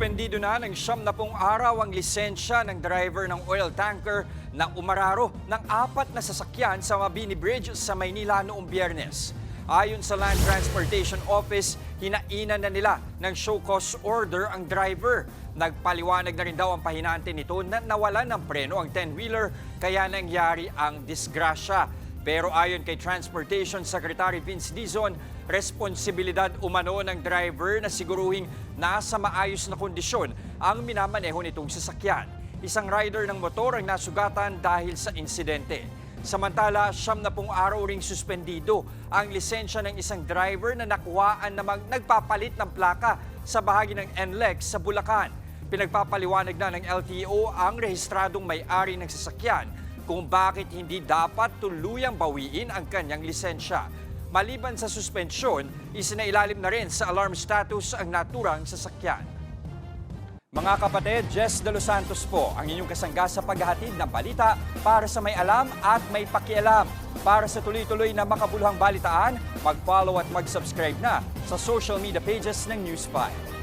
Suspendido na ng 70 araw ang lisensya ng driver ng oil tanker na umararo ng 4 na sasakyan sa Mabini Bridge sa Maynila noong Biyernes. Ayon sa Land Transportation Office, hinainan na nila ng show cause order ang driver. Nagpaliwanag na rin daw ang pahinante nito na nawalan ng preno ang 10-wheeler kaya nangyari ang disgrasya. Pero ayon kay Transportation Secretary Vince Dizon, responsibilidad umano ng driver na siguruhing nasa maayos na kondisyon ang minamaneho nitong sasakyan. Isang rider ng motor ang nasugatan dahil sa insidente. Samantala, 70 araw ring suspendido ang lisensya ng isang driver na nakuhaan namang nagpapalit ng plaka sa bahagi ng NLEX sa Bulacan. Pinagpapaliwanag na ng LTO ang rehistradong may-ari ng sasakyan kung bakit hindi dapat tuluyang bawiin ang kanyang lisensya. Maliban sa suspensyon, isinailalim na rin sa alarm status ang naturang sasakyan. Mga kapatid, Jess De Los Santos po ang inyong kasangga sa paghahatid ng balita para sa may alam at may pakialam. Para sa tuloy-tuloy na makabuluhang balitaan, mag-follow at mag-subscribe na sa social media pages ng News 5.